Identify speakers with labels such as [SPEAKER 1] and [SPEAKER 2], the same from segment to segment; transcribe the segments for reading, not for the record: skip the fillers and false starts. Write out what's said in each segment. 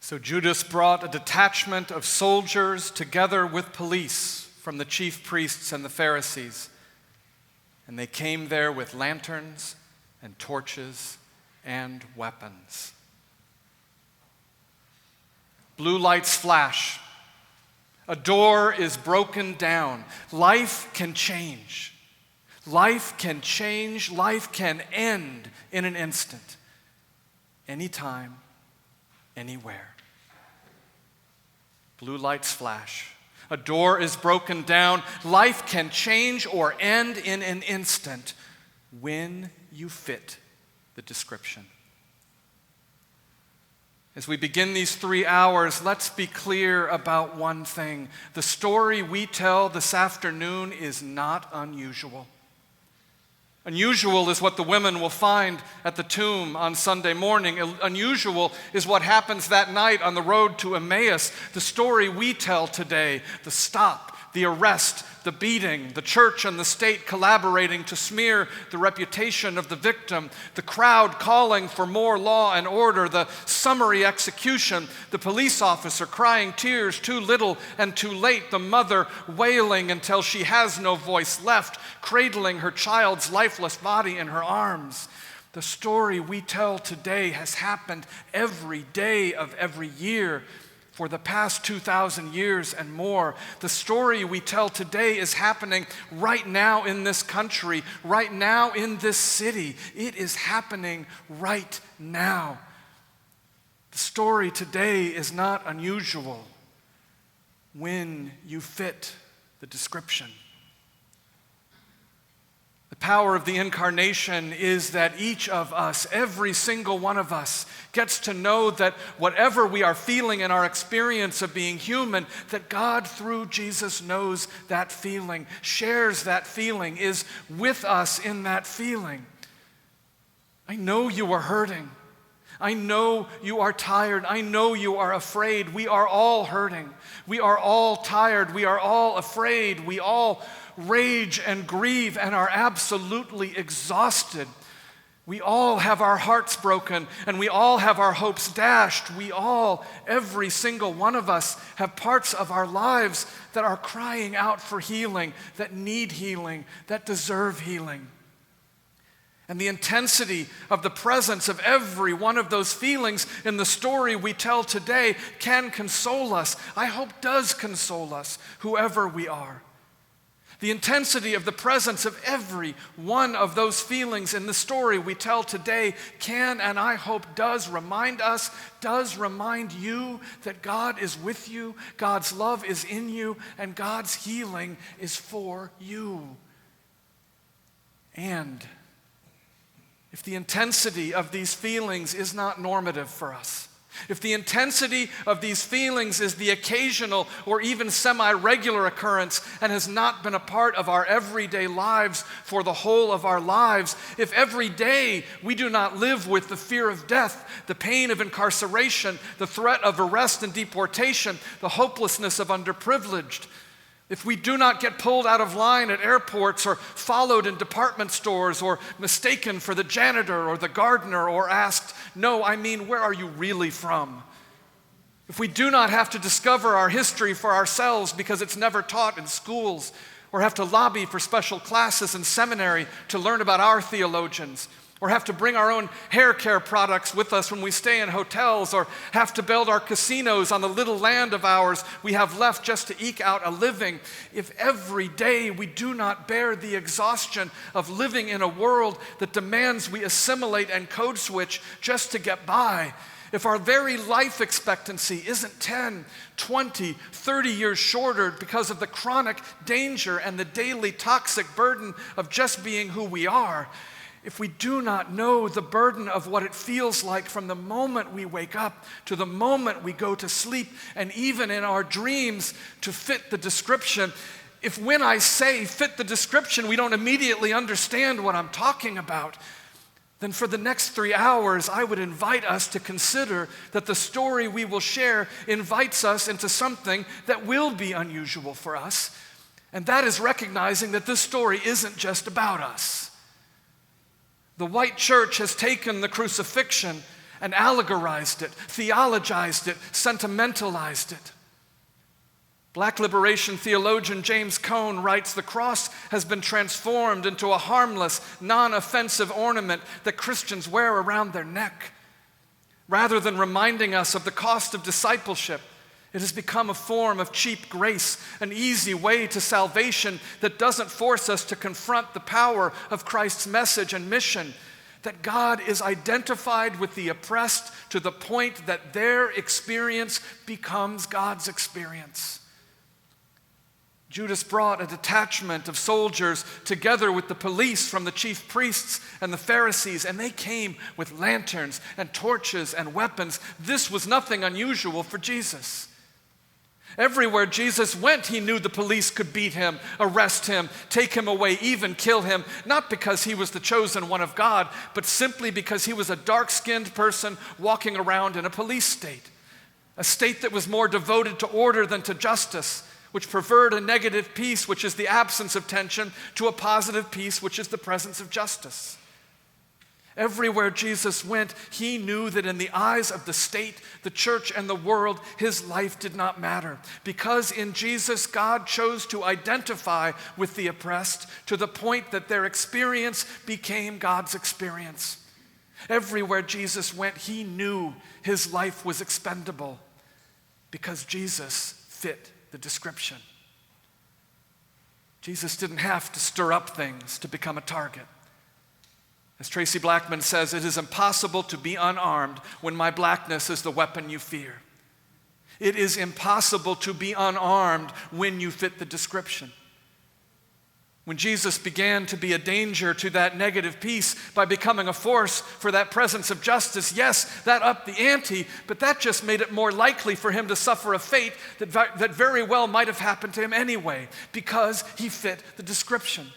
[SPEAKER 1] So Judas brought a detachment of soldiers together with police from the chief priests and the Pharisees, and they came there with lanterns and torches and weapons. Blue lights flash. A door is broken down. Life can change. Life can change. Life can end in an instant. Anytime, anywhere. Blue lights flash. A door is broken down. Life can change or end in an instant when you fit the description. As we begin these 3 hours, let's be clear about one thing. The story we tell this afternoon is not unusual. Unusual is what the women will find at the tomb on Sunday morning. Unusual is what happens that night on the road to Emmaus. The story we tell today, the stop, the arrest, the beating, the church and the state collaborating to smear the reputation of the victim, the crowd calling for more law and order, the summary execution, the police officer crying tears too little and too late, the mother wailing until she has no voice left, cradling her child's lifeless body in her arms. The story we tell today has happened every day of every year for the past 2,000 years and more. The story we tell today is happening right now in this country, right now in this city. It is happening right now. The story today is not unusual when you fit the description. The power of the incarnation is that each of us, every single one of us, gets to know that whatever we are feeling in our experience of being human, that God through Jesus knows that feeling, shares that feeling, is with us in that feeling. I know you are hurting. I know you are tired. I know you are afraid. We are all hurting. We are all tired. We are all afraid. We all rage and grieve and are absolutely exhausted. We all have our hearts broken and we all have our hopes dashed. We all, every single one of us, have parts of our lives that are crying out for healing, that need healing, that deserve healing. And the intensity of the presence of every one of those feelings in the story we tell today can console us. I hope does console us, whoever we are. The intensity of the presence of every one of those feelings in the story we tell today can, and I hope does remind us, does remind you that God is with you, God's love is in you, and God's healing is for you. And if the intensity of these feelings is not normative for us, if the intensity of these feelings is the occasional or even semi-regular occurrence and has not been a part of our everyday lives for the whole of our lives, if every day we do not live with the fear of death, the pain of incarceration, the threat of arrest and deportation, the hopelessness of underprivileged, if we do not get pulled out of line at airports or followed in department stores or mistaken for the janitor or the gardener or asked, "No, I mean, where are you really from?" If we do not have to discover our history for ourselves because it's never taught in schools, or have to lobby for special classes in seminary to learn about our theologians, or have to bring our own hair care products with us when we stay in hotels, or have to build our casinos on the little land of ours we have left just to eke out a living, if every day we do not bear the exhaustion of living in a world that demands we assimilate and code switch just to get by, if our very life expectancy isn't 10, 20, 30 years shorter because of the chronic danger and the daily toxic burden of just being who we are, if we do not know the burden of what it feels like from the moment we wake up to the moment we go to sleep, and even in our dreams to fit the description, if when I say fit the description, we don't immediately understand what I'm talking about, then for the next 3 hours, I would invite us to consider that the story we will share invites us into something that will be unusual for us, and that is recognizing that this story isn't just about us. The white church has taken the crucifixion and allegorized it, theologized it, sentimentalized it. Black liberation theologian James Cone writes, "The cross has been transformed into a harmless, non-offensive ornament that Christians wear around their neck. Rather than reminding us of the cost of discipleship, it has become a form of cheap grace, an easy way to salvation that doesn't force us to confront the power of Christ's message and mission, that God is identified with the oppressed to the point that their experience becomes God's experience." Judas brought a detachment of soldiers together with the police from the chief priests and the Pharisees, and they came with lanterns and torches and weapons. This was nothing unusual for Jesus. Everywhere Jesus went, he knew the police could beat him, arrest him, take him away, even kill him, not because he was the chosen one of God, but simply because he was a dark-skinned person walking around in a police state, a state that was more devoted to order than to justice, which preferred a negative peace, which is the absence of tension, to a positive peace, which is the presence of justice. Everywhere Jesus went, he knew that in the eyes of the state, the church, and the world, his life did not matter. Because in Jesus, God chose to identify with the oppressed to the point that their experience became God's experience. Everywhere Jesus went, he knew his life was expendable because Jesus fit the description. Jesus didn't have to stir up things to become a target. As Tracy Blackman says, it is impossible to be unarmed when my blackness is the weapon you fear. It is impossible to be unarmed when you fit the description. When Jesus began to be a danger to that negative peace by becoming a force for that presence of justice, yes, that upped the ante, but that just made it more likely for him to suffer a fate that very well might have happened to him anyway, because he fit the description.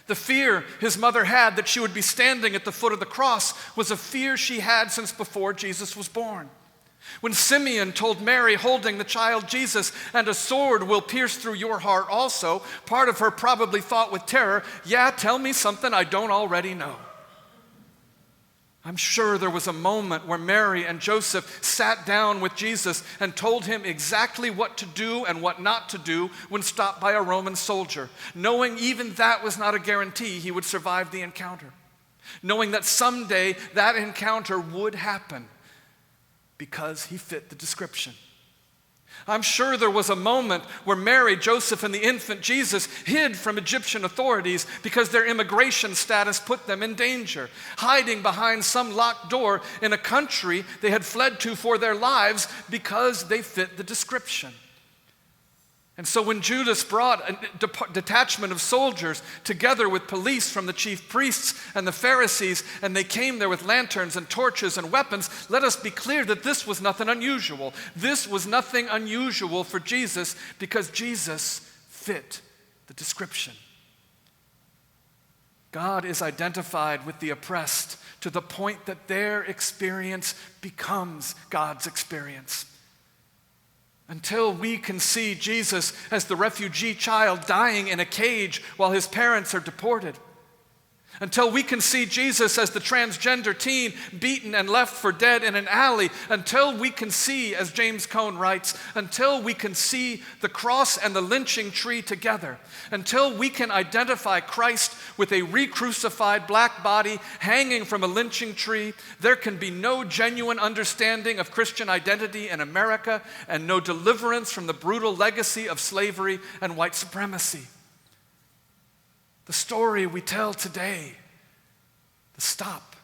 [SPEAKER 1] The fear his mother had that she would be standing at the foot of the cross was a fear she had since before Jesus was born. When Simeon told Mary holding the child Jesus, "And a sword will pierce through your heart also," part of her probably thought with terror, "Yeah, tell me something I don't already know." I'm sure there was a moment where Mary and Joseph sat down with Jesus and told him exactly what to do and what not to do when stopped by a Roman soldier, knowing even that was not a guarantee he would survive the encounter, knowing that someday that encounter would happen because he fit the description. I'm sure there was a moment where Mary, Joseph, and the infant Jesus hid from Egyptian authorities because their immigration status put them in danger, hiding behind some locked door in a country they had fled to for their lives because they fit the description. And so when Judas brought a detachment of soldiers together with police from the chief priests and the Pharisees, and they came there with lanterns and torches and weapons, let us be clear that this was nothing unusual. This was nothing unusual for Jesus because Jesus fit the description. God is identified with the oppressed to the point that their experience becomes God's experience. Until we can see Jesus as the refugee child dying in a cage while his parents are deported. Until we can see Jesus as the transgender teen beaten and left for dead in an alley. Until we can see, as James Cone writes, until we can see the cross and the lynching tree together. Until we can identify Christ with a re-crucified black body hanging from a lynching tree, there can be no genuine understanding of Christian identity in America and no deliverance from the brutal legacy of slavery and white supremacy. The story we tell today, the stop,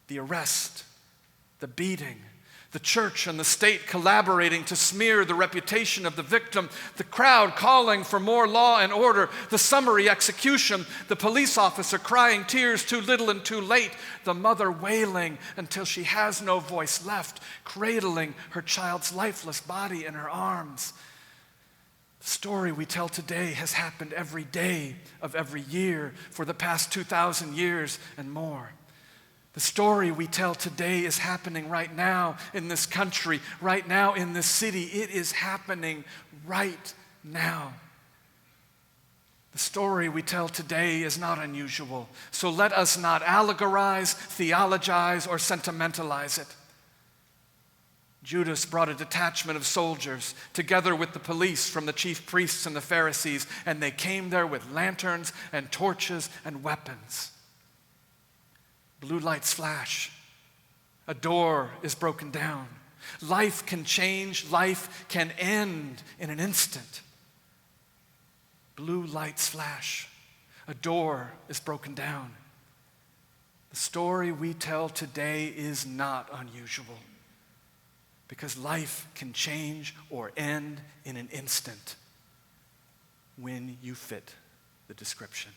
[SPEAKER 1] the arrest, the beating, the church and the state collaborating to smear the reputation of the victim, the crowd calling for more law and order, the summary execution, the police officer crying tears too little and too late, the mother wailing until she has no voice left, cradling her child's lifeless body in her arms. The story we tell today has happened every day of every year for the past 2,000 years and more. The story we tell today is happening right now in this country, right now in this city. It is happening right now. The story we tell today is not unusual, so let us not allegorize, theologize, or sentimentalize it. Judas brought a detachment of soldiers together with the police from the chief priests and the Pharisees, and they came there with lanterns and torches and weapons. Blue lights flash. A door is broken down. Life can change, life can end in an instant. Blue lights flash. A door is broken down. The story we tell today is not unusual, because life can change or end in an instant when you fit the description.